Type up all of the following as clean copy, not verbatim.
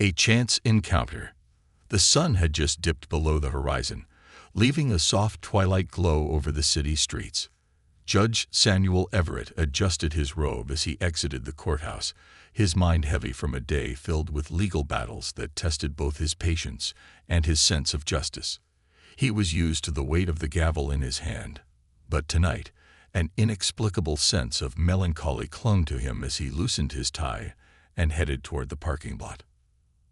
A chance encounter. The sun had just dipped below the horizon, leaving a soft twilight glow over the city streets. Judge Samuel Everett adjusted his robe as he exited the courthouse, his mind heavy from a day filled with legal battles that tested both his patience and his sense of justice. He was used to the weight of the gavel in his hand, but tonight, an inexplicable sense of melancholy clung to him as he loosened his tie and headed toward the parking lot.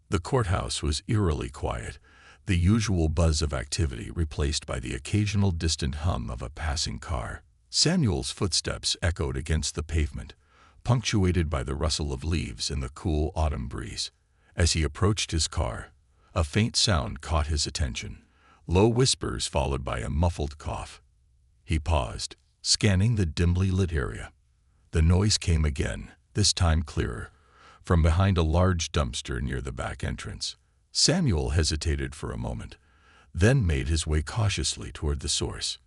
The courthouse was eerily quiet, the usual buzz of activity replaced by the occasional distant hum of a passing car. Samuel's footsteps echoed against the pavement, punctuated by the rustle of leaves in the cool autumn breeze. As he approached his car, a faint sound caught his attention, low whispers followed by a muffled cough. He paused, scanning the dimly lit area. The noise came again, this time clearer, from behind a large dumpster near the back entrance. Samuel hesitated for a moment, then made his way cautiously toward the source.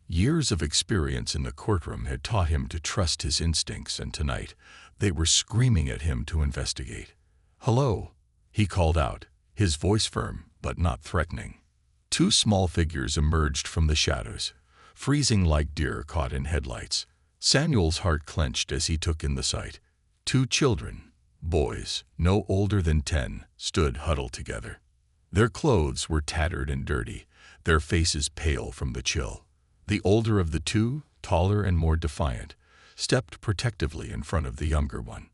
Years of experience in the courtroom had taught him to trust his instincts, and tonight they were screaming at him to investigate. "Hello," he called out, his voice firm but not threatening. Two small figures emerged from the shadows, freezing like deer caught in headlights. Samuel's heart clenched as he took in the sight. Two children, boys, no older than 10, stood huddled together. Their clothes were tattered and dirty, their faces pale from the chill. The older of the two, taller and more defiant, stepped protectively in front of the younger one.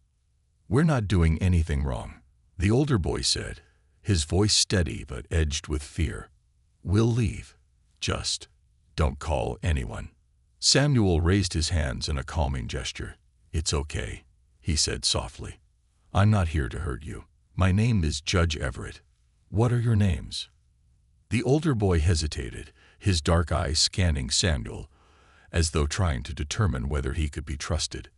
"We're not doing anything wrong," the older boy said, his voice steady but edged with fear. "We'll leave. Just don't call anyone." Samuel raised his hands in a calming gesture. "It's okay," he said softly. "I'm not here to hurt you. My name is Judge Everett. What are your names?" The older boy hesitated, his dark eyes scanning Samuel, as though trying to determine whether he could be trusted.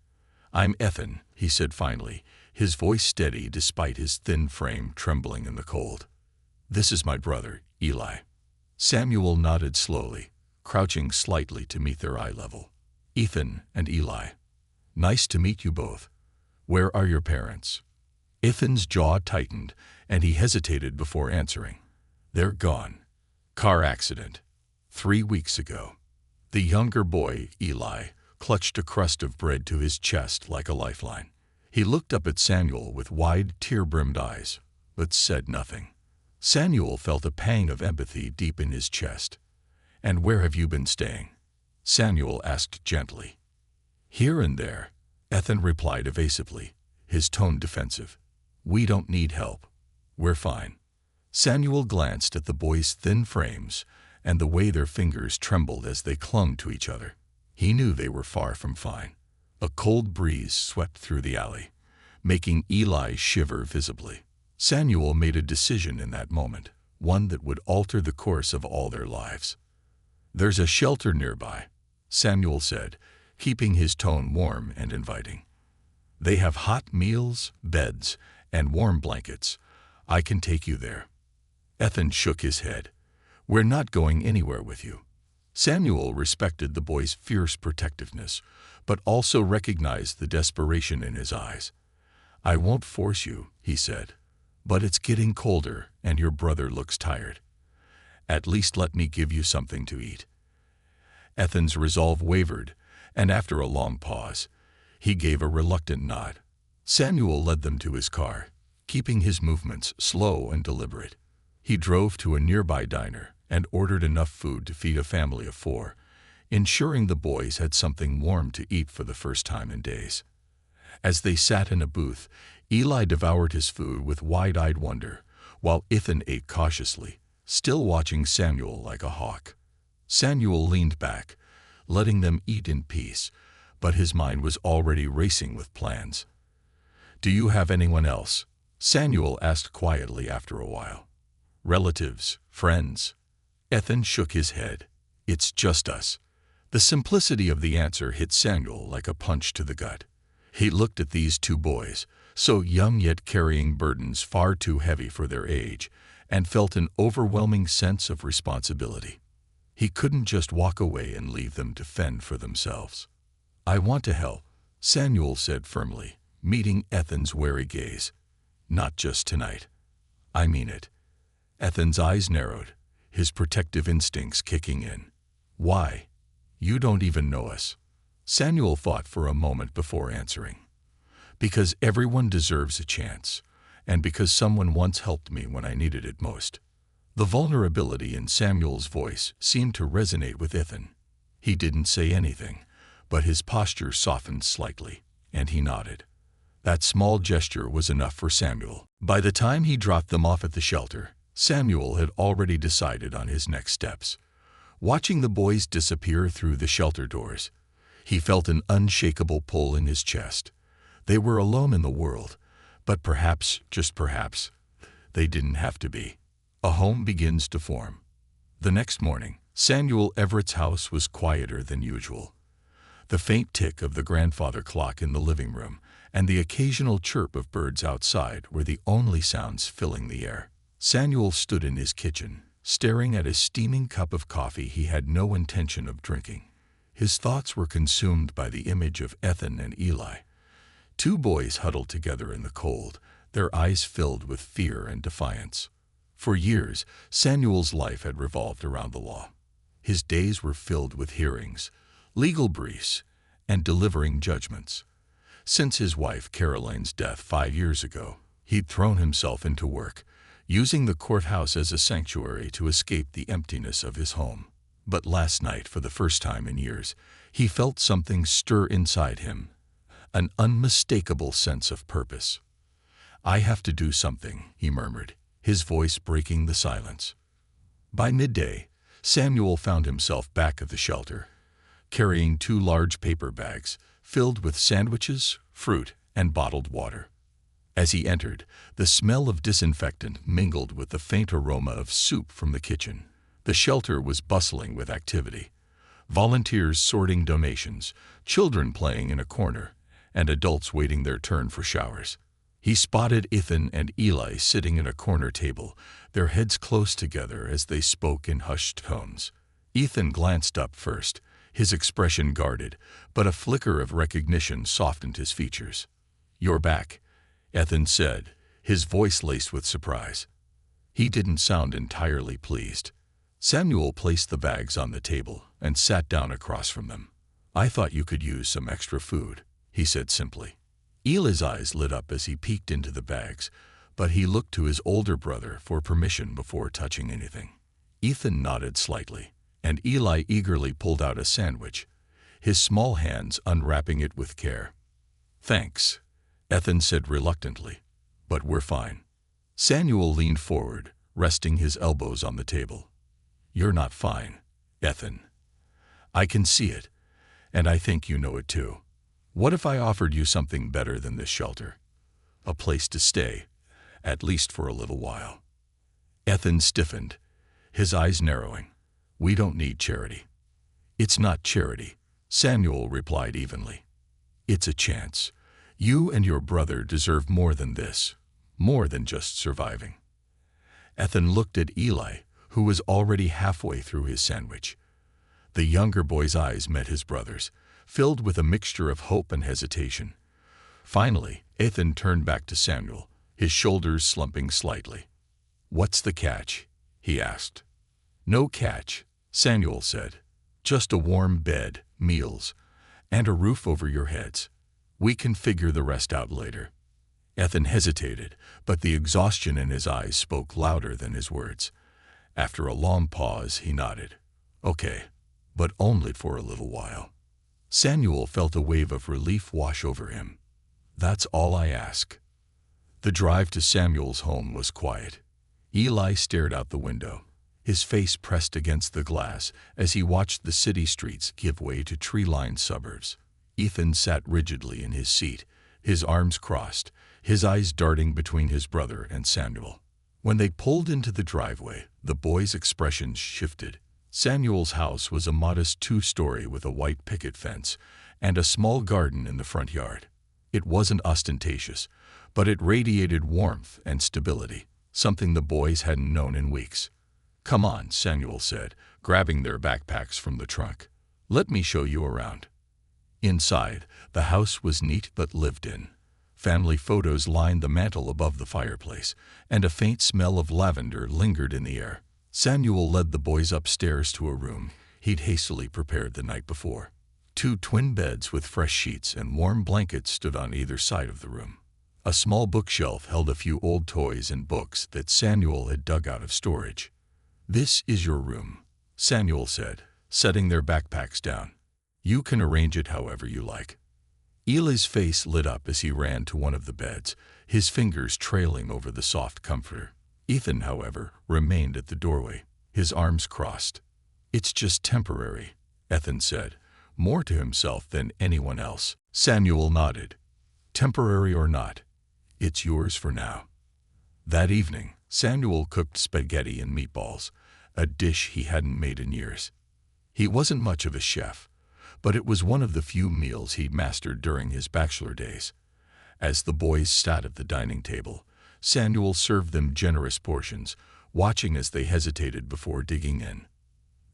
"I'm Ethan," he said finally, his voice steady despite his thin frame trembling in the cold. "This is my brother, Eli." Samuel nodded slowly, crouching slightly to meet their eye level. "Ethan and Eli. Nice to meet you both. Where are your parents?" Ethan's jaw tightened, and he hesitated before answering. "They're gone. Car accident. 3 weeks ago." The younger boy, Eli, clutched a crust of bread to his chest like a lifeline. He looked up at Samuel with wide, tear-brimmed eyes, but said nothing. Samuel felt a pang of empathy deep in his chest. "And where have you been staying?" Samuel asked gently. "Here and there," Ethan replied evasively, his tone defensive. "We don't need help. We're fine." Samuel glanced at the boys' thin frames and the way their fingers trembled as they clung to each other. He knew they were far from fine. A cold breeze swept through the alley, making Eli shiver visibly. Samuel made a decision in that moment, one that would alter the course of all their lives. "There's a shelter nearby," Samuel said, keeping his tone warm and inviting. "They have hot meals, beds, and warm blankets. I can take you there." Ethan shook his head. "We're not going anywhere with you." Samuel respected the boy's fierce protectiveness, but also recognized the desperation in his eyes. "I won't force you," he said, "but it's getting colder and your brother looks tired. At least let me give you something to eat." Ethan's resolve wavered, and after a long pause, he gave a reluctant nod. Samuel led them to his car, keeping his movements slow and deliberate. He drove to a nearby diner and ordered enough food to feed a family of 4, ensuring the boys had something warm to eat for the first time in days. As they sat in a booth, Eli devoured his food with wide-eyed wonder, while Ethan ate cautiously, still watching Samuel like a hawk. Samuel leaned back, letting them eat in peace, but his mind was already racing with plans. "Do you have anyone else?" Samuel asked quietly after a while. "Relatives, friends?" Ethan shook his head. "It's just us." The simplicity of the answer hit Samuel like a punch to the gut. He looked at these two boys, so young yet carrying burdens far too heavy for their age, and felt an overwhelming sense of responsibility. He couldn't just walk away and leave them to fend for themselves. "I want to help," Samuel said firmly, meeting Ethan's wary gaze. "Not just tonight." I mean it." Ethan's eyes narrowed, his protective instincts kicking in. "Why? You don't even know us." Samuel thought for a moment before answering. "Because everyone deserves a chance, and because someone once helped me when I needed it most." The vulnerability in Samuel's voice seemed to resonate with Ethan. He didn't say anything, but his posture softened slightly, and he nodded. That small gesture was enough for Samuel. By the time he dropped them off at the shelter, Samuel had already decided on his next steps. Watching the boys disappear through the shelter doors, he felt an unshakable pull in his chest. They were alone in the world, but perhaps, just perhaps, they didn't have to be. A home begins to form. The next morning, Samuel Everett's house was quieter than usual. The faint tick of the grandfather clock in the living room and the occasional chirp of birds outside were the only sounds filling the air. Samuel stood in his kitchen, staring at a steaming cup of coffee he had no intention of drinking. His thoughts were consumed by the image of Ethan and Eli. Two boys huddled together in the cold, their eyes filled with fear and defiance. For years, Samuel's life had revolved around the law. His days were filled with hearings, legal briefs, and delivering judgments. Since his wife Caroline's death 5 years ago, he'd thrown himself into work, using the courthouse as a sanctuary to escape the emptiness of his home. But last night, for the first time in years, he felt something stir inside him, an unmistakable sense of purpose. "I have to do something," he murmured, his voice breaking the silence. By midday, Samuel found himself back at the shelter, carrying 2 large paper bags filled with sandwiches, fruit, and bottled water. As he entered, the smell of disinfectant mingled with the faint aroma of soup from the kitchen. The shelter was bustling with activity. Volunteers sorting donations, children playing in a corner, and adults waiting their turn for showers. He spotted Ethan and Eli sitting at a corner table, their heads close together as they spoke in hushed tones. Ethan glanced up first, his expression guarded, but a flicker of recognition softened his features. "You're back," Ethan said, his voice laced with surprise. He didn't sound entirely pleased. Samuel placed the bags on the table and sat down across from them. "I thought you could use some extra food," he said simply. Eli's eyes lit up as he peeked into the bags, but he looked to his older brother for permission before touching anything. Ethan nodded slightly, and Eli eagerly pulled out a sandwich, his small hands unwrapping it with care. "Thanks," Ethan said reluctantly, "but we're fine." Samuel leaned forward, resting his elbows on the table. "You're not fine, Ethan. I can see it, and I think you know it too. What if I offered you something better than this shelter? A place to stay, at least for a little while." Ethan stiffened, his eyes narrowing. "We don't need charity." "It's not charity," Samuel replied evenly. "It's a chance. You and your brother deserve more than this, more than just surviving." Ethan looked at Eli, who was already halfway through his sandwich. The younger boy's eyes met his brother's, filled with a mixture of hope and hesitation. Finally, Ethan turned back to Samuel, his shoulders slumping slightly. "What's the catch?" he asked. "No catch," Samuel said. "Just a warm bed, meals, and a roof over your heads. We can figure the rest out later." Ethan hesitated, but the exhaustion in his eyes spoke louder than his words. After a long pause, he nodded. "Okay, but only for a little while." Samuel felt a wave of relief wash over him. "That's all I ask." The drive to Samuel's home was quiet. Eli stared out the window, his face pressed against the glass as he watched the city streets give way to tree-lined suburbs. Ethan sat rigidly in his seat, his arms crossed, his eyes darting between his brother and Samuel. When they pulled into the driveway, the boys' expressions shifted. Samuel's house was a modest 2-story with a white picket fence and a small garden in the front yard. It wasn't ostentatious, but it radiated warmth and stability, something the boys hadn't known in weeks. "Come on," Samuel said, grabbing their backpacks from the trunk. "Let me show you around." Inside, the house was neat but lived in. Family photos lined the mantel above the fireplace, and a faint smell of lavender lingered in the air. Samuel led the boys upstairs to a room he'd hastily prepared the night before. 2 twin beds with fresh sheets and warm blankets stood on either side of the room. A small bookshelf held a few old toys and books that Samuel had dug out of storage. "This is your room," Samuel said, setting their backpacks down. "You can arrange it however you like." Eli's face lit up as he ran to one of the beds, his fingers trailing over the soft comforter. Ethan, however, remained at the doorway, his arms crossed. "It's just temporary," Ethan said, more to himself than anyone else. Samuel nodded. "Temporary or not, it's yours for now." That evening, Samuel cooked spaghetti and meatballs, a dish he hadn't made in years. He wasn't much of a chef, but it was one of the few meals he'd mastered during his bachelor days. As the boys sat at the dining table, Samuel served them generous portions, watching as they hesitated before digging in.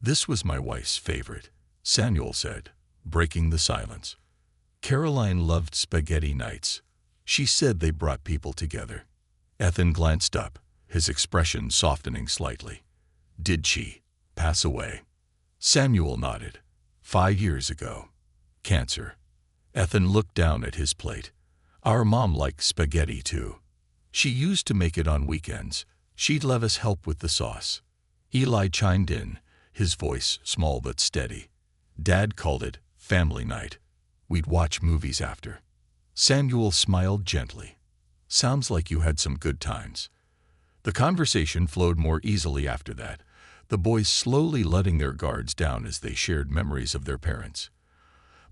"This was my wife's favorite," Samuel said, breaking the silence. "Caroline loved spaghetti nights. She said they brought people together." Ethan glanced up, his expression softening slightly. "Did she pass away?" Samuel nodded. 5 years ago. Cancer." Ethan looked down at his plate. "Our mom liked spaghetti too. She used to make it on weekends. She'd let us help with the sauce." Eli chimed in, his voice small but steady. "Dad called it family night. We'd watch movies after." Samuel smiled gently. "Sounds like you had some good times." The conversation flowed more easily after that, the boys slowly letting their guards down as they shared memories of their parents.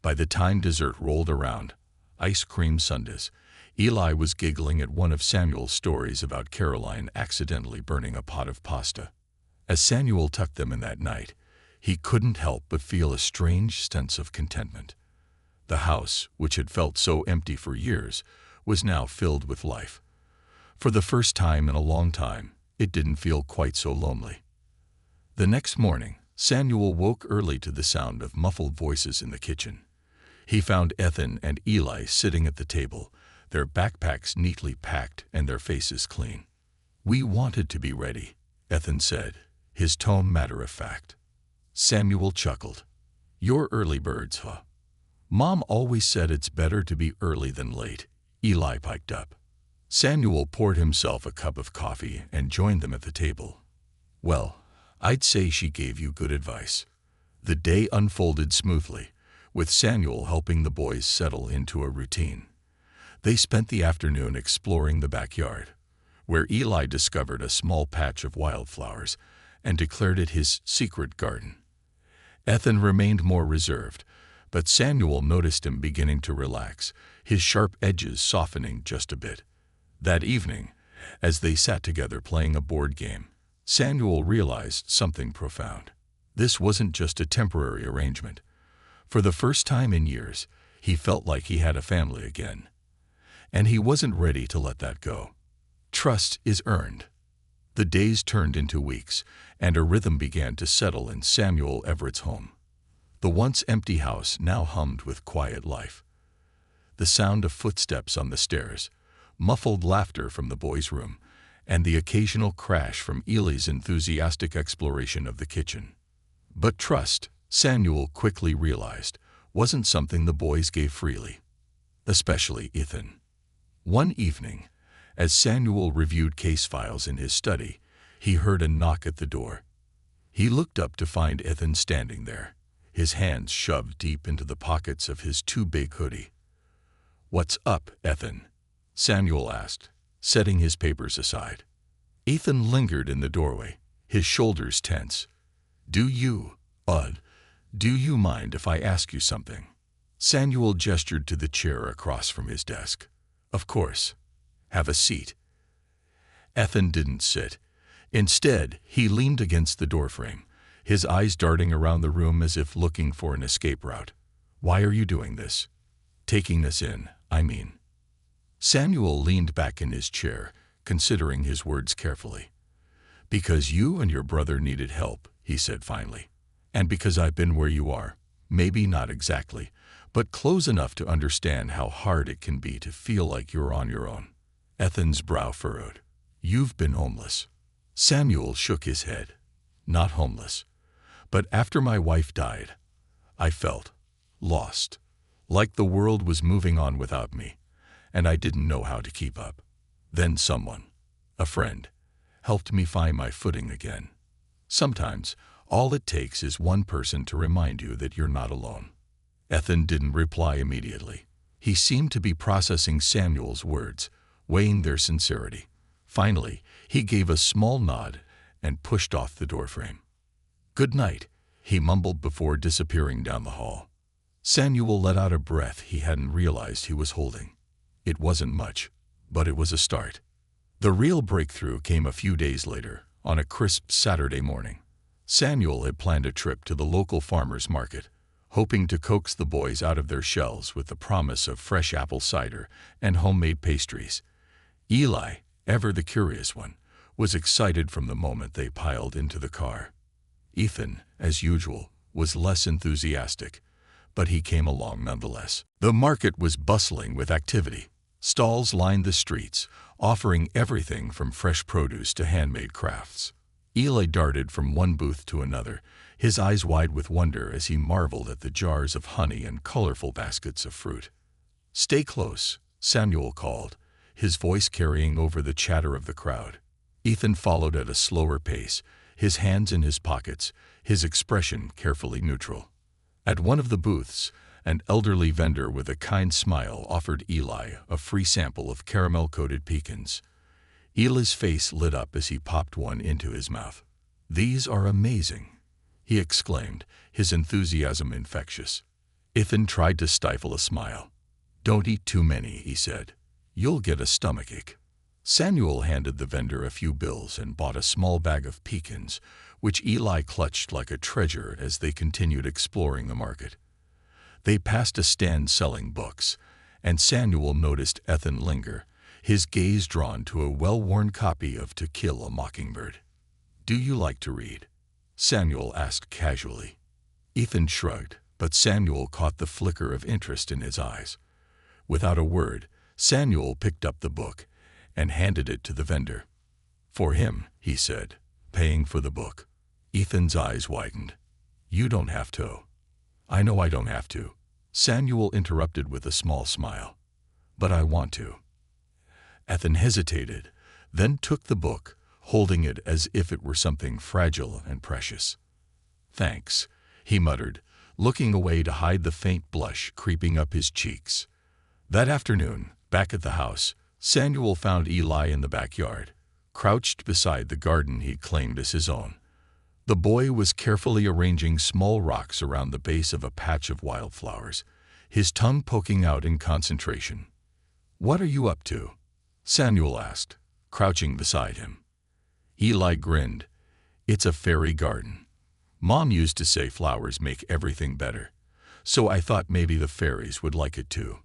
By the time dessert rolled around, ice cream sundaes, Eli was giggling at one of Samuel's stories about Caroline accidentally burning a pot of pasta. As Samuel tucked them in that night, he couldn't help but feel a strange sense of contentment. The house, which had felt so empty for years, was now filled with life. For the first time in a long time, it didn't feel quite so lonely. The next morning, Samuel woke early to the sound of muffled voices in the kitchen. He found Ethan and Eli sitting at the table, their backpacks neatly packed and their faces clean. "We wanted to be ready," Ethan said, his tone matter-of-fact. Samuel chuckled. "You're early birds, huh?" "Mom always said it's better to be early than late," Eli piped up. Samuel poured himself a cup of coffee and joined them at the table. "Well, I'd say she gave you good advice." The day unfolded smoothly, with Samuel helping the boys settle into a routine. They spent the afternoon exploring the backyard, where Eli discovered a small patch of wildflowers and declared it his secret garden. Ethan remained more reserved, but Samuel noticed him beginning to relax, his sharp edges softening just a bit. That evening, as they sat together playing a board game, Samuel realized something profound. This wasn't just a temporary arrangement. For the first time in years, he felt like he had a family again. And he wasn't ready to let that go. Trust is earned. The days turned into weeks, and a rhythm began to settle in Samuel Everett's home. The once empty house now hummed with quiet life. The sound of footsteps on the stairs, muffled laughter from the boys' room, and the occasional crash from Eli's enthusiastic exploration of the kitchen. But trust, Samuel quickly realized, wasn't something the boys gave freely. Especially Ethan. One evening, as Samuel reviewed case files in his study, he heard a knock at the door. He looked up to find Ethan standing there, his hands shoved deep into the pockets of his too-big hoodie. "What's up, Ethan?" Samuel asked, setting his papers aside. Ethan lingered in the doorway, his shoulders tense. Do you mind if I ask you something?" Samuel gestured to the chair across from his desk. "Of course. Have a seat." Ethan didn't sit. Instead, he leaned against the doorframe, his eyes darting around the room as if looking for an escape route. "Why are you doing this? Taking this in, I mean." Samuel leaned back in his chair, considering his words carefully. "Because you and your brother needed help," he said finally. "And because I've been where you are. Maybe not exactly, but close enough to understand how hard it can be to feel like you're on your own. Ethan's brow furrowed. You've been homeless. Samuel shook his head. Not homeless. But after my wife died, I felt lost, like the world was moving on without me, and I didn't know how to keep up. Then someone, a friend, helped me find my footing again. Sometimes, all it takes is one person to remind you that you're not alone. Ethan didn't reply immediately. He seemed to be processing Samuel's words, weighing their sincerity. Finally, he gave a small nod and pushed off the doorframe. "Good night," he mumbled before disappearing down the hall. Samuel let out a breath he hadn't realized he was holding. It wasn't much, but it was a start. The real breakthrough came a few days later, on a crisp Saturday morning. Samuel had planned a trip to the local farmer's market, hoping to coax the boys out of their shells with the promise of fresh apple cider and homemade pastries. Eli, ever the curious one, was excited from the moment they piled into the car. Ethan, as usual, was less enthusiastic, but he came along nonetheless. The market was bustling with activity. Stalls lined the streets, offering everything from fresh produce to handmade crafts. Eli darted from one booth to another, his eyes wide with wonder as he marveled at the jars of honey and colorful baskets of fruit. "Stay close," Samuel called, his voice carrying over the chatter of the crowd. Ethan followed at a slower pace, his hands in his pockets, his expression carefully neutral. At one of the booths, an elderly vendor with a kind smile offered Eli a free sample of caramel-coated pecans. Eli's face lit up as he popped one into his mouth. "These are amazing," he exclaimed, his enthusiasm infectious. Ethan tried to stifle a smile. "Don't eat too many," he said. "You'll get a stomachache." Samuel handed the vendor a few bills and bought a small bag of pecans, which Eli clutched like a treasure as they continued exploring the market. They passed a stand selling books, and Samuel noticed Ethan linger, his gaze drawn to a well-worn copy of To Kill a Mockingbird. "Do you like to read?" Samuel asked casually. Ethan shrugged, but Samuel caught the flicker of interest in his eyes. Without a word, Samuel picked up the book and handed it to the vendor. "For him," he said, paying for the book. Ethan's eyes widened. "You don't have to." "I know I don't have to," Samuel interrupted with a small smile. "But I want to." Ethan hesitated, then took the book, holding it as if it were something fragile and precious. "Thanks," he muttered, looking away to hide the faint blush creeping up his cheeks. That afternoon, back at the house, Samuel found Eli in the backyard, crouched beside the garden he'd claimed as his own. The boy was carefully arranging small rocks around the base of a patch of wildflowers, his tongue poking out in concentration. "What are you up to?" Samuel asked, crouching beside him. Eli grinned. "It's a fairy garden. Mom used to say flowers make everything better, so I thought maybe the fairies would like it too."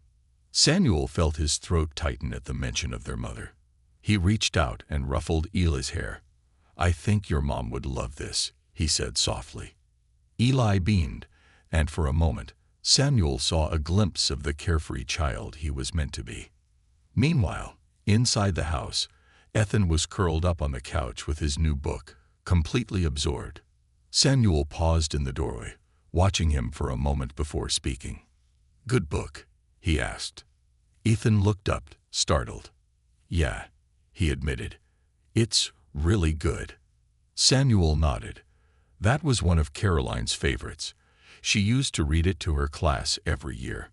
Samuel felt his throat tighten at the mention of their mother. He reached out and ruffled Eli's hair. "I think your mom would love this," he said softly. Eli beamed, and for a moment, Samuel saw a glimpse of the carefree child he was meant to be. Meanwhile, inside the house, Ethan was curled up on the couch with his new book, completely absorbed. Samuel paused in the doorway, watching him for a moment before speaking. "Good book?" he asked. Ethan looked up, startled. "Yeah," he admitted. "It's really good." Samuel nodded. That was one of Caroline's favorites. She used to read it to her class every year.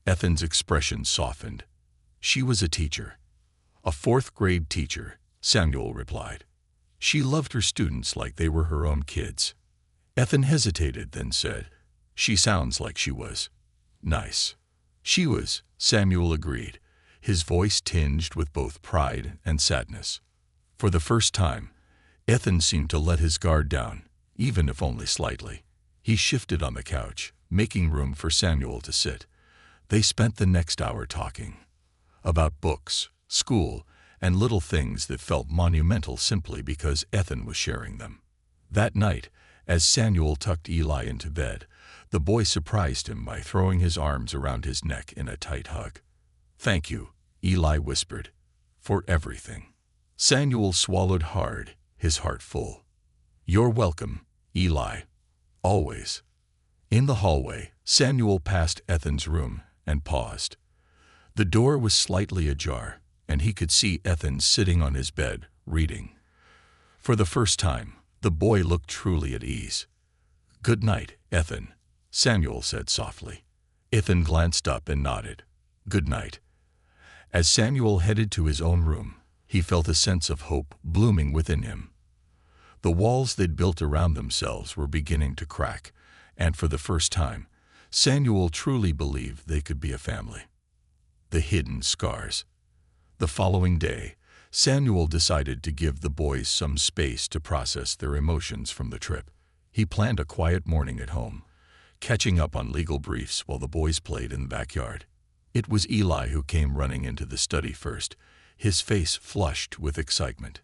Ethan's expression softened. "She was a teacher." "A fourth-grade teacher," Samuel replied. "She loved her students like they were her own kids." Ethan hesitated, then said, "She sounds like she was." "Nice." "She was," Samuel agreed, his voice tinged with both pride and sadness. For the first time, Ethan seemed to let his guard down, even if only slightly. He shifted on the couch, making room for Samuel to sit. They spent the next hour talking. About books, school, and little things that felt monumental simply because Ethan was sharing them. That night, As Samuel tucked Eli into bed, the boy surprised him by throwing his arms around his neck in a tight hug. "Thank you," Eli whispered, "for everything." Samuel swallowed hard, his heart full. "You're welcome, Eli. Always." In the hallway, Samuel passed Ethan's room and paused. The door was slightly ajar, and he could see Ethan sitting on his bed, reading. For the first time, the boy looked truly at ease. "Good night, Ethan," Samuel said softly. Ethan glanced up and nodded. "Good night." As Samuel headed to his own room, he felt a sense of hope blooming within him. The walls they'd built around themselves were beginning to crack, and for the first time, Samuel truly believed they could be a family. The hidden scars. The following day, Samuel decided to give the boys some space to process their emotions from the trip. He planned a quiet morning at home, catching up on legal briefs while the boys played in the backyard. It was Eli who came running into the study first, his face flushed with excitement.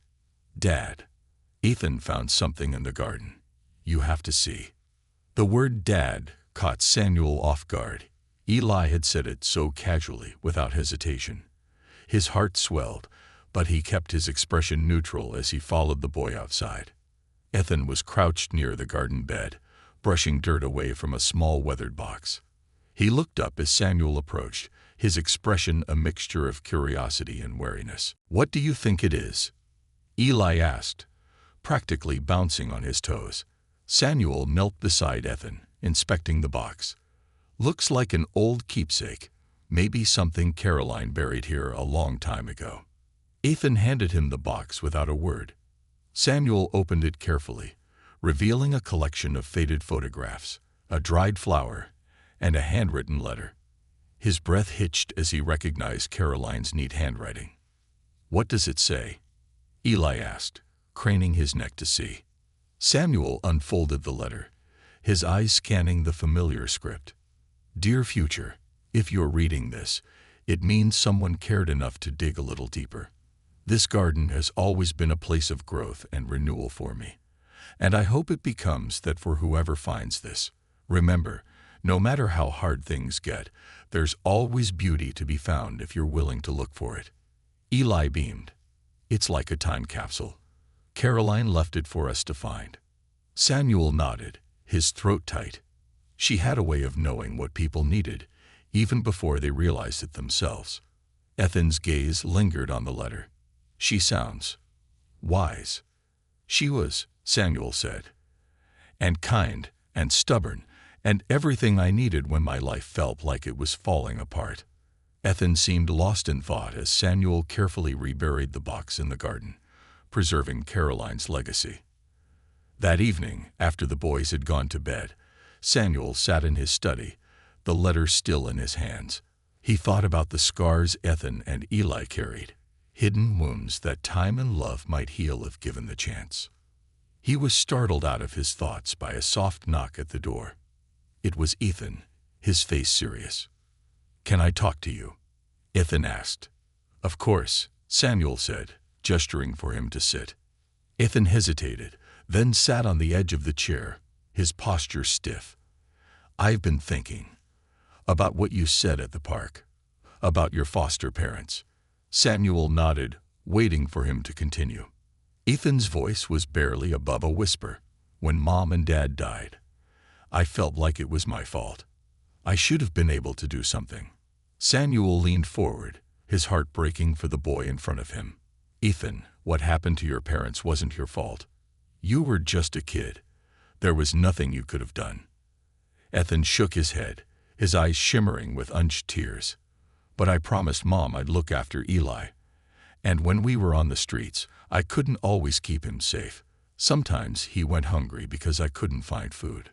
"Dad, Ethan found something in the garden. You have to see." The word "Dad" caught Samuel off guard. Eli had said it so casually, without hesitation. His heart swelled, but he kept his expression neutral as he followed the boy outside. Ethan was crouched near the garden bed, brushing dirt away from a small weathered box. He looked up as Samuel approached, his expression a mixture of curiosity and wariness. "What do you think it is?" Eli asked, practically bouncing on his toes. Samuel knelt beside Ethan, inspecting the box. "Looks like an old keepsake, maybe something Caroline buried here a long time ago." Ethan handed him the box without a word. Samuel opened it carefully, revealing a collection of faded photographs, a dried flower, and a handwritten letter. His breath hitched as he recognized Caroline's neat handwriting. "What does it say?" Eli asked, craning his neck to see. Samuel unfolded the letter, his eyes scanning the familiar script. "Dear future, if you're reading this, it means someone cared enough to dig a little deeper. This garden has always been a place of growth and renewal for me, and I hope it becomes that for whoever finds this. Remember, no matter how hard things get, there's always beauty to be found if you're willing to look for it." Eli beamed. "It's like a time capsule. Caroline left it for us to find." Samuel nodded, his throat tight. She had a way of knowing what people needed, even before they realized it themselves. Ethan's gaze lingered on the letter. "She sounds wise." "She was," Samuel said, "and kind, and stubborn, and everything I needed when my life felt like it was falling apart." Ethan seemed lost in thought as Samuel carefully reburied the box in the garden, preserving Caroline's legacy. That evening, after the boys had gone to bed, Samuel sat in his study, the letter still in his hands. He thought about the scars Ethan and Eli carried, hidden wounds that time and love might heal if given the chance. He was startled out of his thoughts by a soft knock at the door. It was Ethan, his face serious. "Can I talk to you?" Ethan asked. "Of course," Samuel said, gesturing for him to sit. Ethan hesitated, then sat on the edge of the chair, his posture stiff. "I've been thinking about what you said at the park, about your foster parents." Samuel nodded, waiting for him to continue. Ethan's voice was barely above a whisper. "When Mom and Dad died, I felt like it was my fault. I should have been able to do something." Samuel leaned forward, his heart breaking for the boy in front of him. "Ethan, what happened to your parents wasn't your fault. You were just a kid. There was nothing you could have done." Ethan shook his head, his eyes shimmering with unshed tears. "But I promised Mom I'd look after Eli. And when we were on the streets, I couldn't always keep him safe. Sometimes he went hungry because I couldn't find food.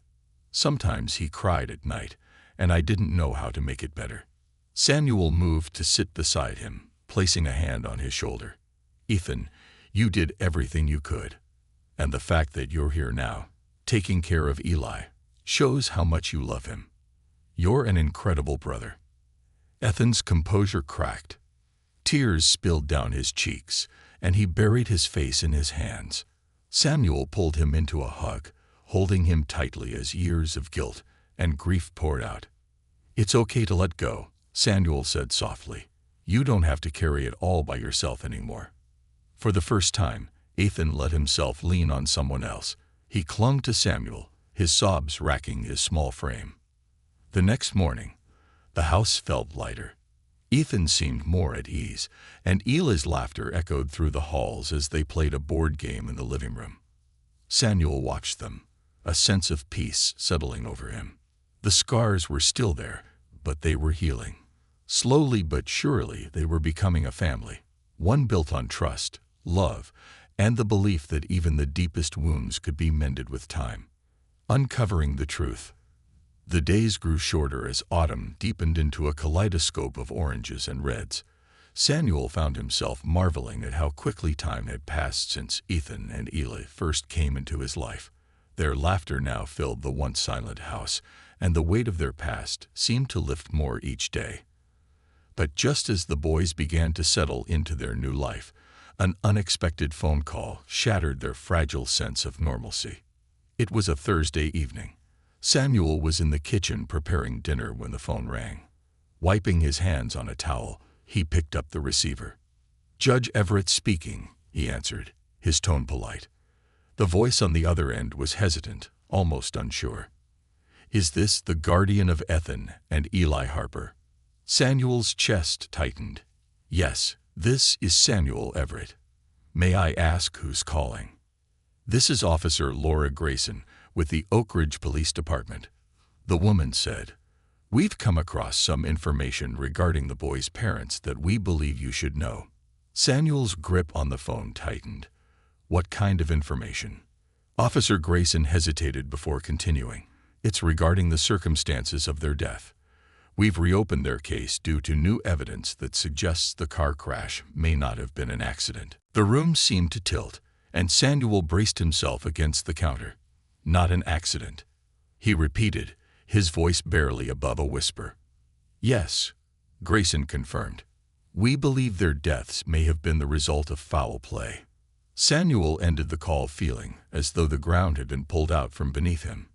Sometimes he cried at night, and I didn't know how to make it better." Samuel moved to sit beside him, placing a hand on his shoulder. "Ethan, you did everything you could. And the fact that you're here now, taking care of Eli, shows how much you love him. You're an incredible brother." Ethan's composure cracked. Tears spilled down his cheeks, and he buried his face in his hands. Samuel pulled him into a hug, holding him tightly as years of guilt and grief poured out. "It's okay to let go," Samuel said softly. "You don't have to carry it all by yourself anymore." For the first time, Ethan let himself lean on someone else. He clung to Samuel, his sobs racking his small frame. The next morning, the house felt lighter. Ethan seemed more at ease, and Eli's laughter echoed through the halls as they played a board game in the living room. Samuel watched them, a sense of peace settling over him. The scars were still there, but they were healing. Slowly but surely they were becoming a family, one built on trust, love, and the belief that even the deepest wounds could be mended with time. Uncovering the truth. The days grew shorter as autumn deepened into a kaleidoscope of oranges and reds. Samuel found himself marveling at how quickly time had passed since Ethan and Eli first came into his life. Their laughter now filled the once silent house, and the weight of their past seemed to lift more each day. But just as the boys began to settle into their new life, an unexpected phone call shattered their fragile sense of normalcy. It was a Thursday evening. Samuel was in the kitchen preparing dinner when the phone rang. Wiping his hands on a towel, he picked up the receiver. "Judge Everett speaking," he answered, his tone polite. The voice on the other end was hesitant, almost unsure. "Is this the guardian of Ethan and Eli Harper?" Samuel's chest tightened. "Yes, this is Samuel Everett. May I ask who's calling?" "This is Officer Laura Grayson with the Oak Ridge Police Department," the woman said. "We've come across some information regarding the boy's parents that we believe you should know." Samuel's grip on the phone tightened. "What kind of information?" Officer Grayson hesitated before continuing. "It's regarding the circumstances of their death. We've reopened their case due to new evidence that suggests the car crash may not have been an accident." The room seemed to tilt, and Samuel braced himself against the counter. "Not an accident," he repeated, his voice barely above a whisper. "Yes," Grayson confirmed. "We believe their deaths may have been the result of foul play." Samuel ended the call feeling as though the ground had been pulled out from beneath him.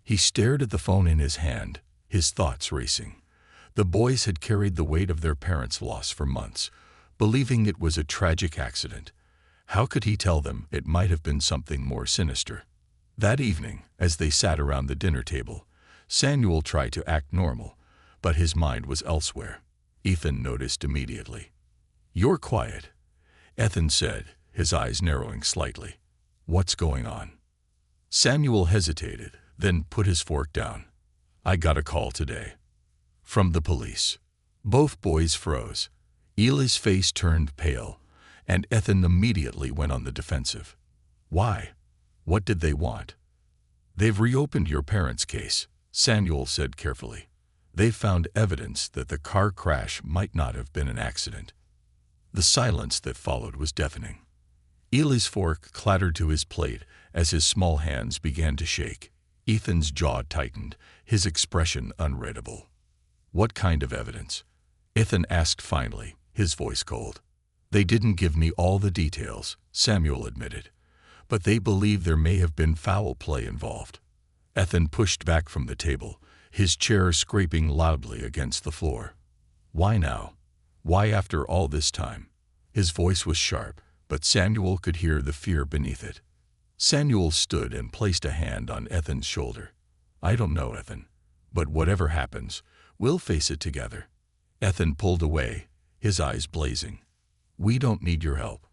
He stared at the phone in his hand, his thoughts racing. The boys had carried the weight of their parents' loss for months, believing it was a tragic accident. How could he tell them it might have been something more sinister? That evening, as they sat around the dinner table, Samuel tried to act normal, but his mind was elsewhere. Ethan noticed immediately. "You're quiet," Ethan said, his eyes narrowing slightly. "What's going on?" Samuel hesitated, then put his fork down. "I got a call today." "From the police." Both boys froze. Eli's face turned pale, and Ethan immediately went on the defensive. "Why? What did they want?" "They've reopened your parents' case," Samuel said carefully. "They've found evidence that the car crash might not have been an accident." The silence that followed was deafening. Eli's fork clattered to his plate as his small hands began to shake. Ethan's jaw tightened, his expression unreadable. "What kind of evidence?" Ethan asked finally, his voice cold. "They didn't give me all the details," Samuel admitted, "but they believe there may have been foul play involved." Ethan pushed back from the table, his chair scraping loudly against the floor. "Why now? Why after all this time?" His voice was sharp, but Samuel could hear the fear beneath it. Samuel stood and placed a hand on Ethan's shoulder. "I don't know, Ethan, but whatever happens, we'll face it together." Ethan pulled away, his eyes blazing. "We don't need your help.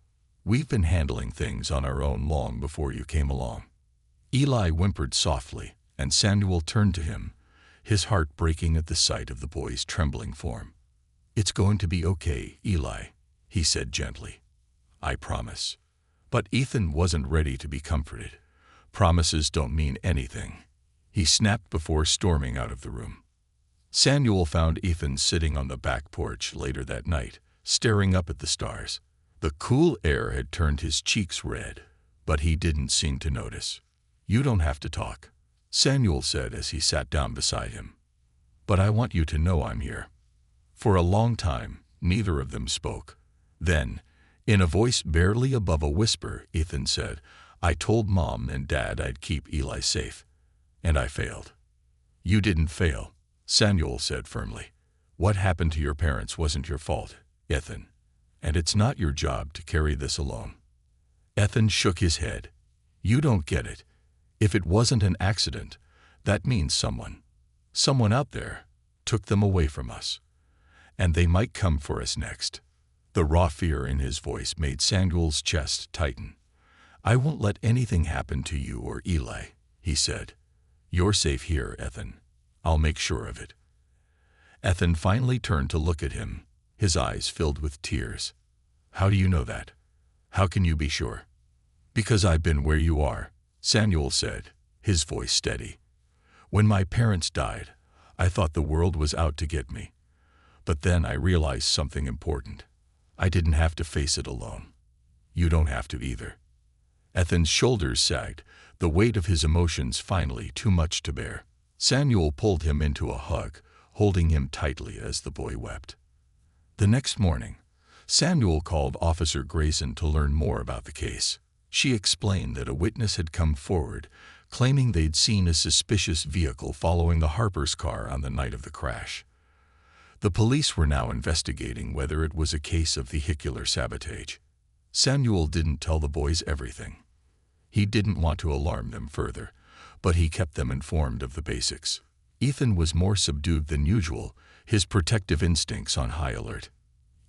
We've been handling things on our own long before you came along." Eli whimpered softly, and Samuel turned to him, his heart breaking at the sight of the boy's trembling form. "It's going to be okay, Eli," he said gently. "I promise." But Ethan wasn't ready to be comforted. Promises don't mean anything, he snapped before storming out of the room. Samuel found Ethan sitting on the back porch later that night, staring up at the stars. The cool air had turned his cheeks red, but he didn't seem to notice. "You don't have to talk," Samuel said as he sat down beside him. "But I want you to know I'm here." For a long time, neither of them spoke. Then, in a voice barely above a whisper, Ethan said, I told Mom and Dad I'd keep Eli safe, and I failed." "You didn't fail," Samuel said firmly. "What happened to your parents wasn't your fault, Ethan, and it's not your job to carry this alone." Ethan shook his head. "You don't get it. If it wasn't an accident, that means someone out there, took them away from us. And they might come for us next." The raw fear in his voice made Samuel's chest tighten. "I won't let anything happen to you or Eli," he said. "You're safe here, Ethan. I'll make sure of it." Ethan finally turned to look at him, his eyes filled with tears. "How do you know that? How can you be sure?" "Because I've been where you are," Samuel said, his voice steady. "When my parents died, I thought the world was out to get me. But then I realized something important. I didn't have to face it alone. You don't have to either." Ethan's shoulders sagged, the weight of his emotions finally too much to bear. Samuel pulled him into a hug, holding him tightly as the boy wept. The next morning, Samuel called Officer Grayson to learn more about the case. She explained that a witness had come forward, claiming they'd seen a suspicious vehicle following the Harper's car on the night of the crash. The police were now investigating whether it was a case of vehicular sabotage. Samuel didn't tell the boys everything. He didn't want to alarm them further, but he kept them informed of the basics. Ethan was more subdued than usual, his protective instincts on high alert.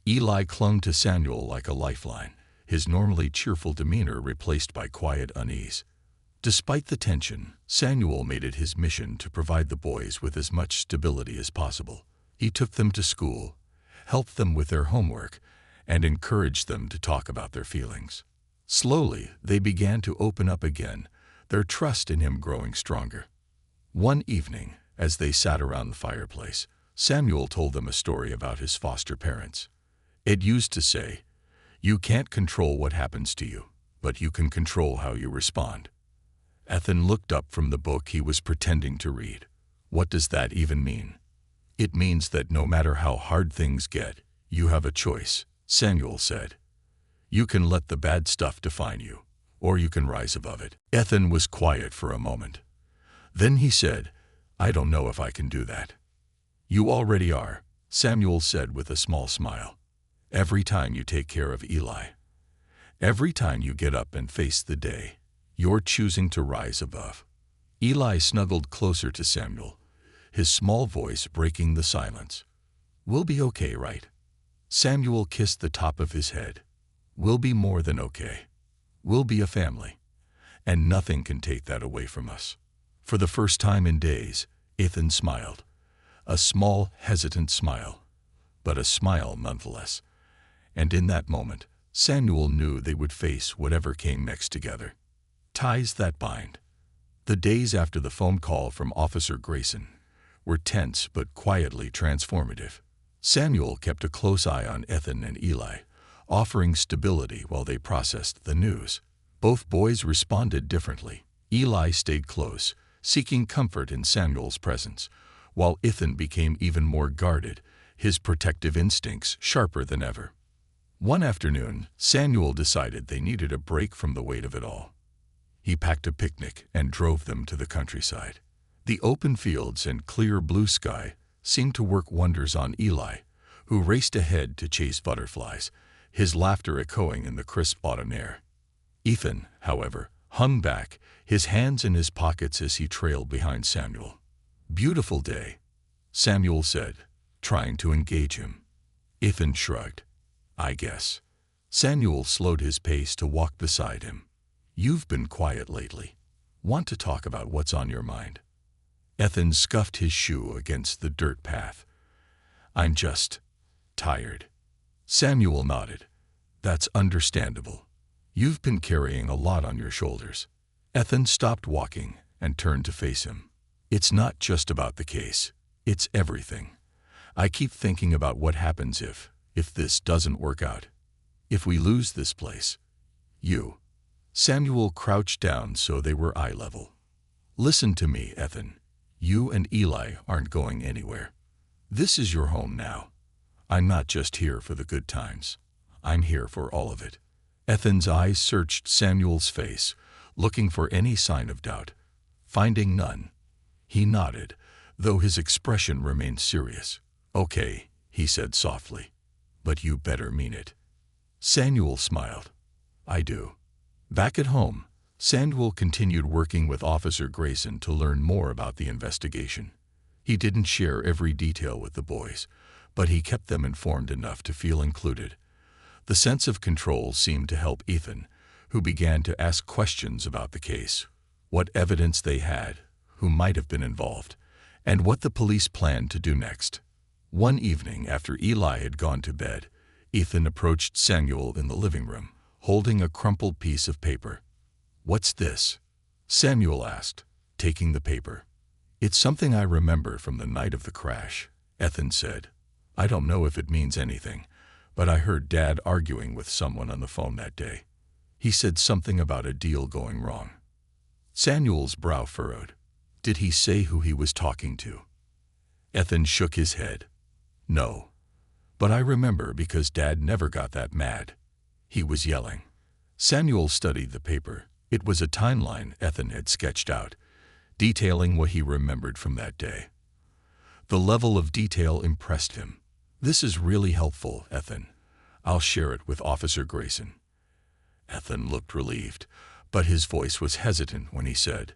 Eli clung to Samuel like a lifeline, his normally cheerful demeanor replaced by quiet unease. Despite the tension, Samuel made it his mission to provide the boys with as much stability as possible. He took them to school, helped them with their homework, and encouraged them to talk about their feelings. Slowly, they began to open up again, their trust in him growing stronger. One evening, as they sat around the fireplace, Samuel told them a story about his foster parents. It used to say, "You can't control what happens to you, but you can control how you respond." Ethan looked up from the book he was pretending to read. "What does that even mean?" "It means that no matter how hard things get, you have a choice," Samuel said. "You can let the bad stuff define you, or you can rise above it." Ethan was quiet for a moment. Then he said, "I don't know if I can do that." "You already are," Samuel said with a small smile. "Every time you take care of Eli. Every time you get up and face the day, you're choosing to rise above." Eli snuggled closer to Samuel, his small voice breaking the silence. "We'll be okay, right?" Samuel kissed the top of his head. "We'll be more than okay. We'll be a family, and nothing can take that away from us." For the first time in days, Ethan smiled. A small, hesitant smile, but a smile nonetheless. And in that moment, Samuel knew they would face whatever came next together. Ties that bind. The days after the phone call from Officer Grayson were tense but quietly transformative. Samuel kept a close eye on Ethan and Eli, offering stability while they processed the news. Both boys responded differently. Eli stayed close, seeking comfort in Samuel's presence, while Ethan became even more guarded, his protective instincts sharper than ever. One afternoon, Samuel decided they needed a break from the weight of it all. He packed a picnic and drove them to the countryside. The open fields and clear blue sky seemed to work wonders on Eli, who raced ahead to chase butterflies, his laughter echoing in the crisp autumn air. Ethan, however, hung back, his hands in his pockets as he trailed behind Samuel. "Beautiful day," Samuel said, trying to engage him. Ethan shrugged. "I guess." Samuel slowed his pace to walk beside him. "You've been quiet lately. Want to talk about what's on your mind?" Ethan scuffed his shoe against the dirt path. "I'm just tired." Samuel nodded. "That's understandable. You've been carrying a lot on your shoulders." Ethan stopped walking and turned to face him. "It's not just about the case. It's everything. I keep thinking about what happens if this doesn't work out. If we lose this place. You." Samuel crouched down so they were eye level. "Listen to me, Ethan. You and Eli aren't going anywhere. This is your home now. I'm not just here for the good times. I'm here for all of it." Ethan's eyes searched Samuel's face, looking for any sign of doubt. Finding none, he nodded, though his expression remained serious. "Okay," he said softly, "but you better mean it." Samuel smiled. "I do." Back at home, Samuel continued working with Officer Grayson to learn more about the investigation. He didn't share every detail with the boys, but he kept them informed enough to feel included. The sense of control seemed to help Ethan, who began to ask questions about the case, what evidence they had, who might have been involved, and what the police planned to do next. One evening after Eli had gone to bed, Ethan approached Samuel in the living room, holding a crumpled piece of paper. "What's this?" Samuel asked, taking the paper. "It's something I remember from the night of the crash," Ethan said. "I don't know if it means anything, but I heard Dad arguing with someone on the phone that day. He said something about a deal going wrong." Samuel's brow furrowed. "Did he say who he was talking to?" Ethan shook his head. "No. But I remember because Dad never got that mad. He was yelling." Samuel studied the paper. It was a timeline Ethan had sketched out, detailing what he remembered from that day. The level of detail impressed him. "This is really helpful, Ethan. I'll share it with Officer Grayson." Ethan looked relieved, but his voice was hesitant when he said,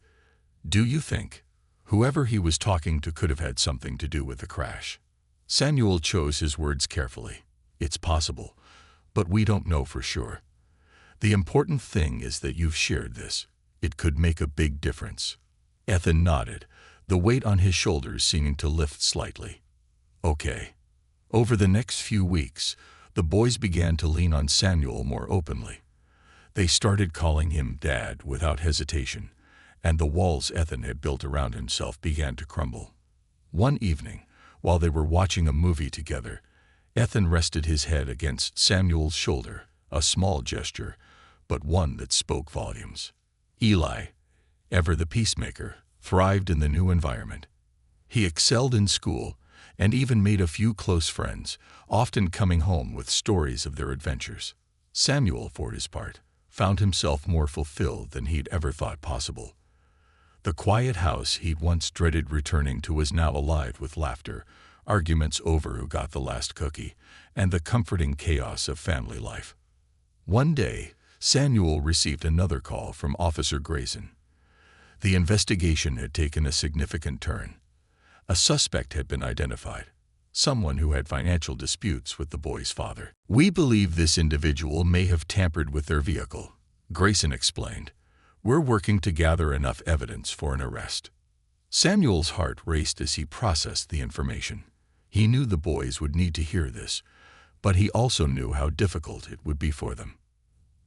"Do you think whoever he was talking to could have had something to do with the crash?" Samuel chose his words carefully. "It's possible, but we don't know for sure. The important thing is that you've shared this. It could make a big difference." Ethan nodded, the weight on his shoulders seeming to lift slightly. "Okay." Over the next few weeks, the boys began to lean on Samuel more openly. They started calling him Dad without hesitation, and the walls Ethan had built around himself began to crumble. One evening, while they were watching a movie together, Ethan rested his head against Samuel's shoulder, a small gesture, but one that spoke volumes. Eli, ever the peacemaker, thrived in the new environment. He excelled in school and even made a few close friends, often coming home with stories of their adventures. Samuel, for his part, found himself more fulfilled than he'd ever thought possible. The quiet house he'd once dreaded returning to was now alive with laughter, arguments over who got the last cookie, and the comforting chaos of family life. One day, Samuel received another call from Officer Grayson. The investigation had taken a significant turn. A suspect had been identified, someone who had financial disputes with the boy's father. "We believe this individual may have tampered with their vehicle," Grayson explained. "We're working to gather enough evidence for an arrest." Samuel's heart raced as he processed the information. He knew the boys would need to hear this, but he also knew how difficult it would be for them.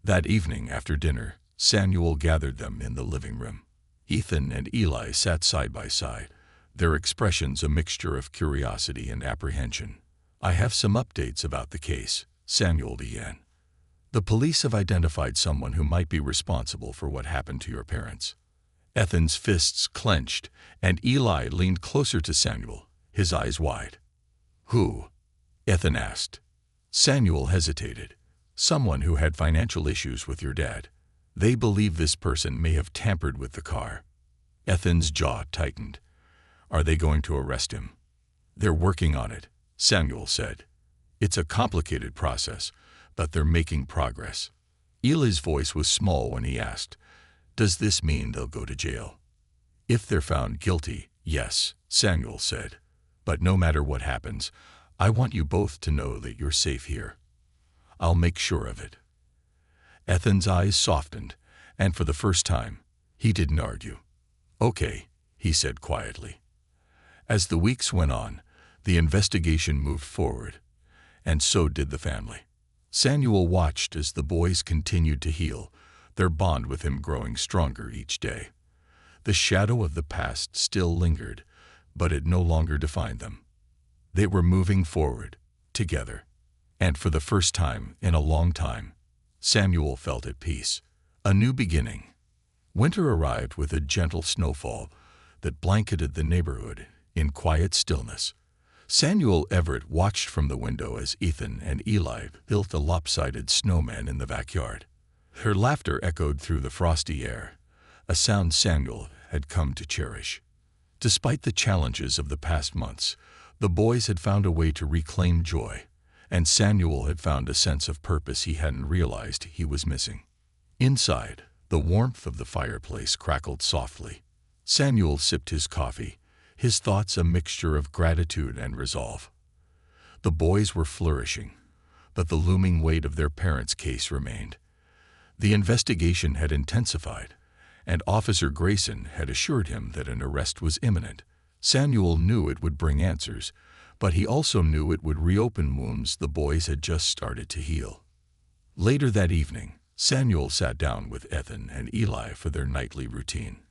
That evening after dinner, Samuel gathered them in the living room. Ethan and Eli sat side by side, their expressions a mixture of curiosity and apprehension. "I have some updates about the case," Samuel began. "The police have identified someone who might be responsible for what happened to your parents." Ethan's fists clenched, and Eli leaned closer to Samuel, his eyes wide. "Who?" Ethan asked. Samuel hesitated. "Someone who had financial issues with your dad. They believe this person may have tampered with the car." Ethan's jaw tightened. "Are they going to arrest him?" "They're working on it," Samuel said. "It's a complicated process, but they're making progress." Eli's voice was small when he asked, "Does this mean they'll go to jail?" "If they're found guilty, yes," Samuel said. "But no matter what happens, I want you both to know that you're safe here. I'll make sure of it." Ethan's eyes softened, and for the first time, he didn't argue. "Okay," he said quietly. As the weeks went on, the investigation moved forward, and so did the family. Samuel watched as the boys continued to heal, their bond with him growing stronger each day. The shadow of the past still lingered, but it no longer defined them. They were moving forward, together. And for the first time in a long time, Samuel felt at peace. A new beginning. Winter arrived with a gentle snowfall that blanketed the neighborhood in quiet stillness. Samuel Everett watched from the window as Ethan and Eli built a lopsided snowman in the backyard. Her laughter echoed through the frosty air, a sound Samuel had come to cherish. Despite the challenges of the past months, the boys had found a way to reclaim joy, and Samuel had found a sense of purpose he hadn't realized he was missing. Inside, the warmth of the fireplace crackled softly. Samuel sipped his coffee, his thoughts a mixture of gratitude and resolve. The boys were flourishing, but the looming weight of their parents' case remained. The investigation had intensified, and Officer Grayson had assured him that an arrest was imminent. Samuel knew it would bring answers, but he also knew it would reopen wounds the boys had just started to heal. Later that evening, Samuel sat down with Ethan and Eli for their nightly routine,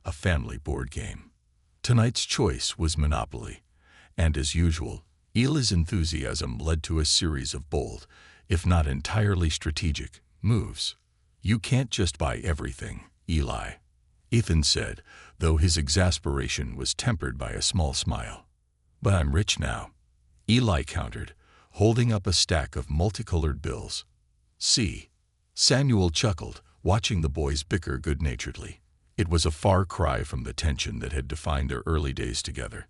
a family board game. Tonight's choice was Monopoly, and as usual, Eli's enthusiasm led to a series of bold, if not entirely strategic, moves. "You can't just buy everything, Eli," Ethan said, though his exasperation was tempered by a small smile. "But I'm rich now," Eli countered, holding up a stack of multicolored bills. "See?" Samuel chuckled, watching the boys bicker good-naturedly. It was a far cry from the tension that had defined their early days together.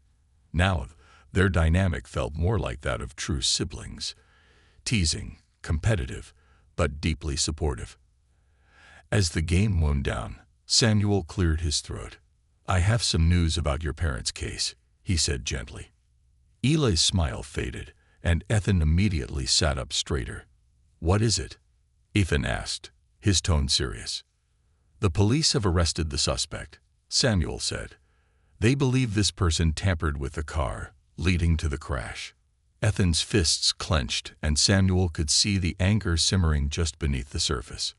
Now, their dynamic felt more like that of true siblings, teasing, competitive, but deeply supportive. As the game wound down, Samuel cleared his throat. "I have some news about your parents' case," he said gently. Eli's smile faded, and Ethan immediately sat up straighter. "What is it?" Ethan asked, his tone serious. "The police have arrested the suspect," Samuel said. "They believe this person tampered with the car, leading to the crash." Ethan's fists clenched, and Samuel could see the anger simmering just beneath the surface.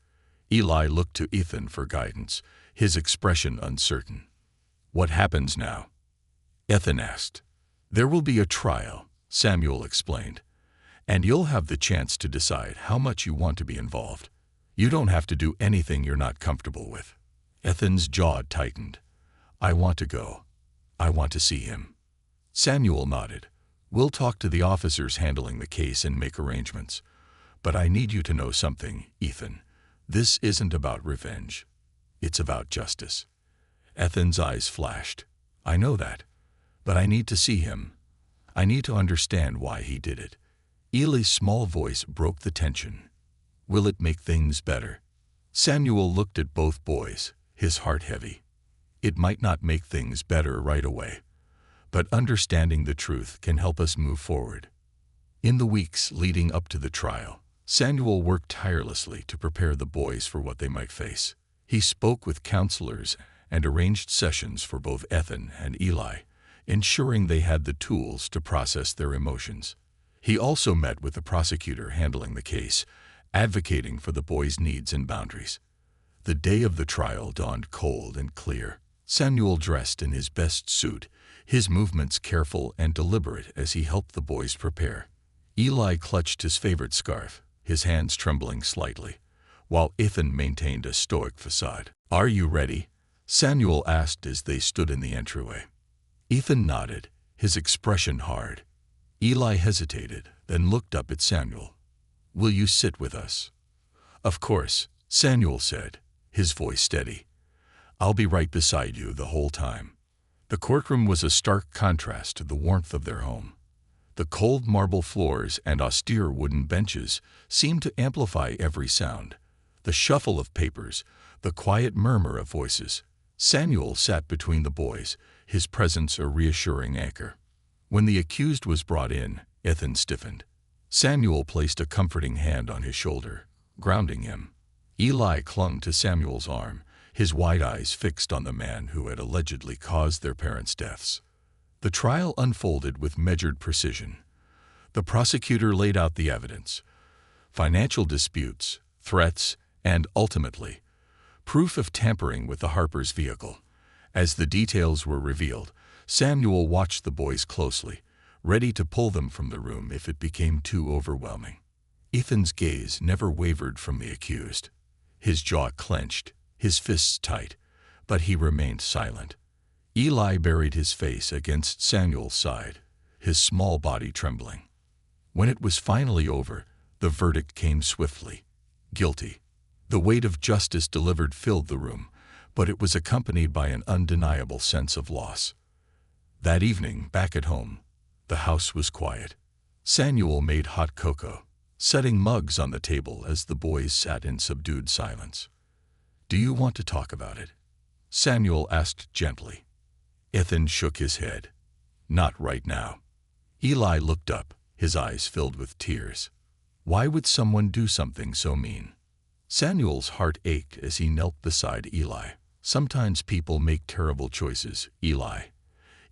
Eli looked to Ethan for guidance, his expression uncertain. "What happens now?" Ethan asked. "There will be a trial," Samuel explained, "and you'll have the chance to decide how much you want to be involved. You don't have to do anything you're not comfortable with." Ethan's jaw tightened. "I want to go. I want to see him." Samuel nodded. "We'll talk to the officers handling the case and make arrangements. But I need you to know something, Ethan. This isn't about revenge. It's about justice." Ethan's eyes flashed. "I know that. But I need to see him. I need to understand why he did it." Eli's small voice broke the tension. "Will it make things better?" Samuel looked at both boys, his heart heavy. "It might not make things better right away, but understanding the truth can help us move forward." In the weeks leading up to the trial, Samuel worked tirelessly to prepare the boys for what they might face. He spoke with counselors and arranged sessions for both Ethan and Eli, ensuring they had the tools to process their emotions. He also met with the prosecutor handling the case, advocating for the boys' needs and boundaries. The day of the trial dawned cold and clear. Samuel dressed in his best suit, his movements careful and deliberate as he helped the boys prepare. Eli clutched his favorite scarf, his hands trembling slightly, while Ethan maintained a stoic facade. "Are you ready?" Samuel asked as they stood in the entryway. Ethan nodded, his expression hard. Eli hesitated, then looked up at Samuel. "Will you sit with us?" "Of course," Samuel said, his voice steady. "I'll be right beside you the whole time." The courtroom was a stark contrast to the warmth of their home. The cold marble floors and austere wooden benches seemed to amplify every sound. The shuffle of papers, the quiet murmur of voices. Samuel sat between the boys, his presence a reassuring anchor. When the accused was brought in, Ethan stiffened. Samuel placed a comforting hand on his shoulder, grounding him. Eli clung to Samuel's arm, his wide eyes fixed on the man who had allegedly caused their parents' deaths. The trial unfolded with measured precision. The prosecutor laid out the evidence: financial disputes, threats, and, ultimately, proof of tampering with the Harper's vehicle. As the details were revealed, Samuel watched the boys closely, ready to pull them from the room if it became too overwhelming. Ethan's gaze never wavered from the accused. His jaw clenched, his fists tight, but he remained silent. Eli buried his face against Samuel's side, his small body trembling. When it was finally over, the verdict came swiftly: guilty. The weight of justice delivered filled the room, but it was accompanied by an undeniable sense of loss. That evening, back at home, the house was quiet. Samuel made hot cocoa, setting mugs on the table as the boys sat in subdued silence. "Do you want to talk about it?" Samuel asked gently. Ethan shook his head. "Not right now." Eli looked up, his eyes filled with tears. Why would someone do something so mean? Samuel's heart ached as he knelt beside Eli. "Sometimes people make terrible choices, Eli.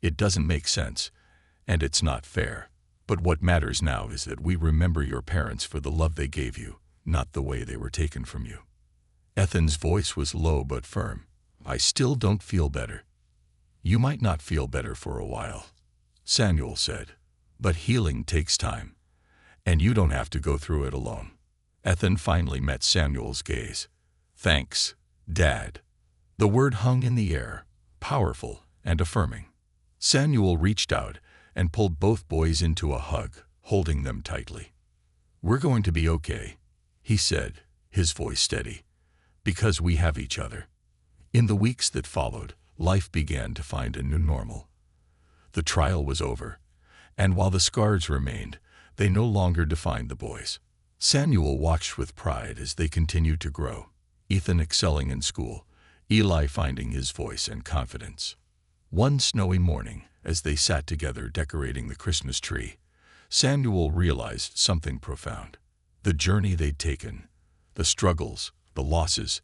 It doesn't make sense, and it's not fair. But what matters now is that we remember your parents for the love they gave you, not the way they were taken from you." Ethan's voice was low but firm. "I still don't feel better." "You might not feel better for a while," Samuel said, "but healing takes time, and you don't have to go through it alone." Ethan finally met Samuel's gaze. "Thanks, Dad." The word hung in the air, powerful and affirming. Samuel reached out and pulled both boys into a hug, holding them tightly. "We're going to be okay," he said, his voice steady, "because we have each other." In the weeks that followed, life began to find a new normal. The trial was over, and while the scars remained, they no longer defined the boys. Samuel watched with pride as they continued to grow, Ethan excelling in school, Eli finding his voice and confidence. One snowy morning, as they sat together decorating the Christmas tree, Samuel realized something profound. The journey they'd taken, the struggles, the losses,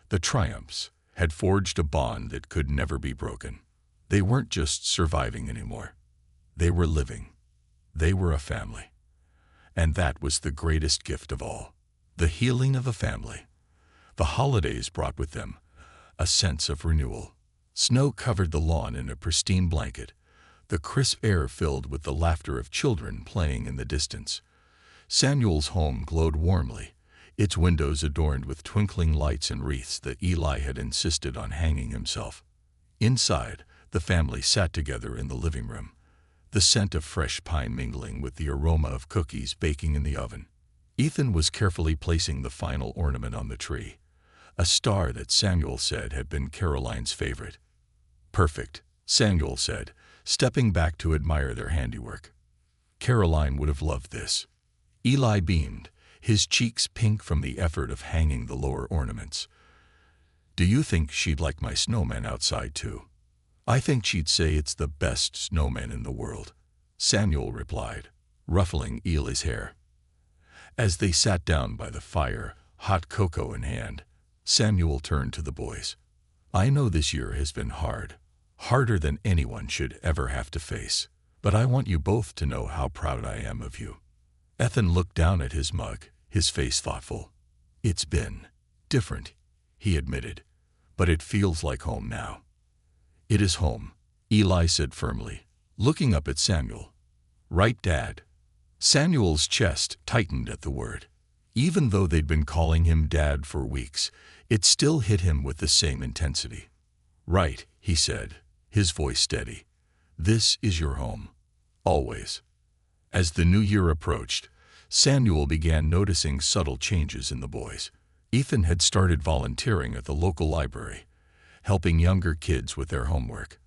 the triumphs, had forged a bond that could never be broken. They weren't just surviving anymore. They were living. They were a family. And that was the greatest gift of all, the healing of a family. The holidays brought with them a sense of renewal. Snow covered the lawn in a pristine blanket, the crisp air filled with the laughter of children playing in the distance. Samuel's home glowed warmly, its windows adorned with twinkling lights and wreaths that Eli had insisted on hanging himself. Inside, the family sat together in the living room, the scent of fresh pine mingling with the aroma of cookies baking in the oven. Ethan was carefully placing the final ornament on the tree, a star that Samuel said had been Caroline's favorite. "Perfect," Samuel said, stepping back to admire their handiwork. "Caroline would have loved this." Eli beamed, his cheeks pink from the effort of hanging the lower ornaments. "Do you think she'd like my snowman outside too?" "I think she'd say it's the best snowman in the world," Samuel replied, ruffling Eli's hair. As they sat down by the fire, hot cocoa in hand, Samuel turned to the boys. "I know this year has been hard, harder than anyone should ever have to face, but I want you both to know how proud I am of you." Ethan looked down at his mug, his face thoughtful. "It's been different," he admitted, "but it feels like home now." "It is home," Eli said firmly, looking up at Samuel. "Right, Dad?" Samuel's chest tightened at the word. Even though they'd been calling him Dad for weeks, it still hit him with the same intensity. "Right," he said, his voice steady. "This is your home. Always." As the new year approached, Samuel began noticing subtle changes in the boys. Ethan had started volunteering at the local library, helping younger kids with their homework.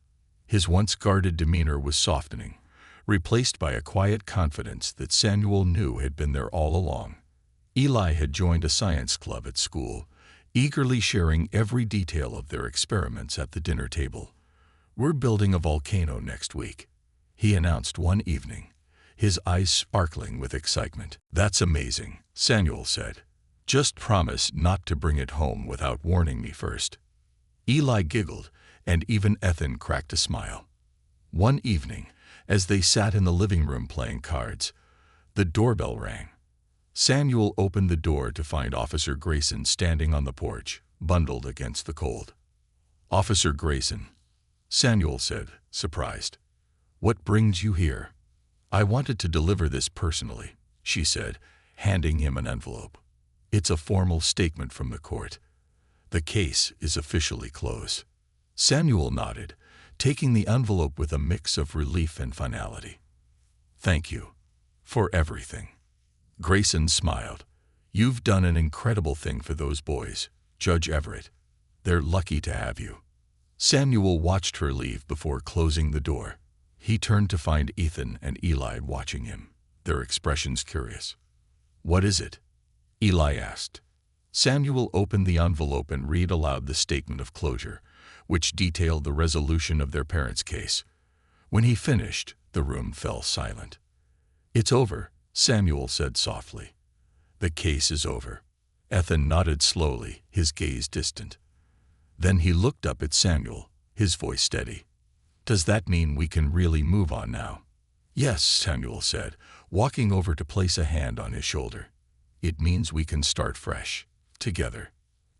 His once guarded demeanor was softening, replaced by a quiet confidence that Samuel knew had been there all along. Eli had joined a science club at school, eagerly sharing every detail of their experiments at the dinner table. "We're building a volcano next week," he announced one evening, his eyes sparkling with excitement. "That's amazing," Samuel said. "Just promise not to bring it home without warning me first." Eli giggled, and even Ethan cracked a smile. One evening, as they sat in the living room playing cards, the doorbell rang. Samuel opened the door to find Officer Grayson standing on the porch, bundled against the cold. "Officer Grayson," Samuel said, surprised. "What brings you here?" "I wanted to deliver this personally," she said, handing him an envelope. "It's a formal statement from the court. The case is officially closed." Samuel nodded, taking the envelope with a mix of relief and finality. "Thank you for everything." Grayson smiled. "You've done an incredible thing for those boys, Judge Everett." They're lucky to have you." Samuel watched her leave before closing the door. He turned to find Ethan and Eli watching him, their expressions curious. "What is it?" Eli asked. Samuel opened the envelope and read aloud the statement of closure, which detailed the resolution of their parents' case. When he finished, the room fell silent. "It's over," Samuel said softly. "The case is over." Ethan nodded slowly, his gaze distant. Then he looked up at Samuel, his voice steady. "Does that mean we can really move on now?" "Yes," Samuel said, walking over to place a hand on his shoulder. "It means we can start fresh, together."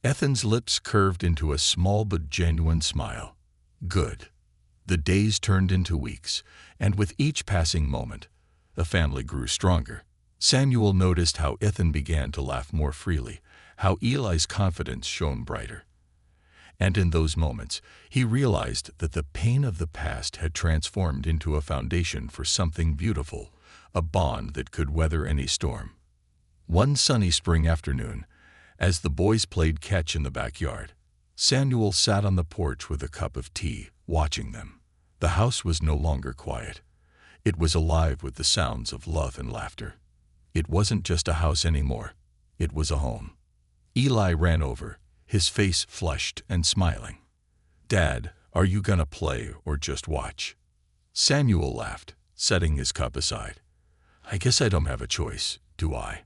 Ethan's lips curved into a small but genuine smile. Good. The days turned into weeks, and with each passing moment, the family grew stronger. Samuel noticed how Ethan began to laugh more freely, how Eli's confidence shone brighter. And in those moments, he realized that the pain of the past had transformed into a foundation for something beautiful, a bond that could weather any storm. One sunny spring afternoon, as the boys played catch in the backyard, Samuel sat on the porch with a cup of tea, watching them. The house was no longer quiet. It was alive with the sounds of love and laughter. It wasn't just a house anymore. It was a home. Eli ran over, his face flushed and smiling. "Dad, are you gonna play or just watch?" Samuel laughed, setting his cup aside. "I guess I don't have a choice, do I?"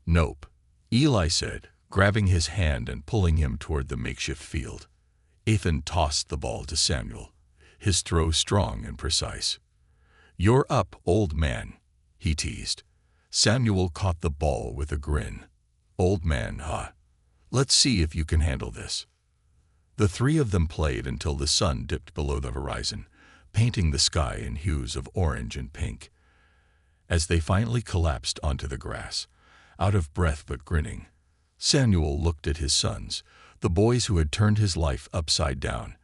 "Nope," Eli said, grabbing his hand and pulling him toward the makeshift field. Ethan tossed the ball to Samuel, his throw strong and precise. "You're up, old man," he teased. Samuel caught the ball with a grin. "Old man, huh? Let's see if you can handle this." The three of them played until the sun dipped below the horizon, painting the sky in hues of orange and pink. As they finally collapsed onto the grass, out of breath but grinning, Samuel looked at his sons, the boys who had turned his life upside down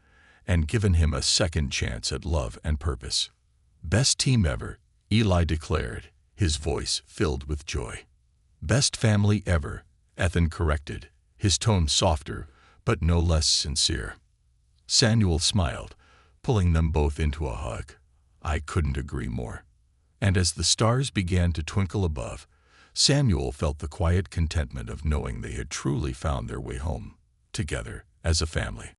and given him a second chance at love and purpose. "Best team ever," Eli declared, his voice filled with joy. "Best family ever," Ethan corrected, his tone softer but no less sincere. Samuel smiled, pulling them both into a hug. "I couldn't agree more." And as the stars began to twinkle above, Samuel felt the quiet contentment of knowing they had truly found their way home, together as a family.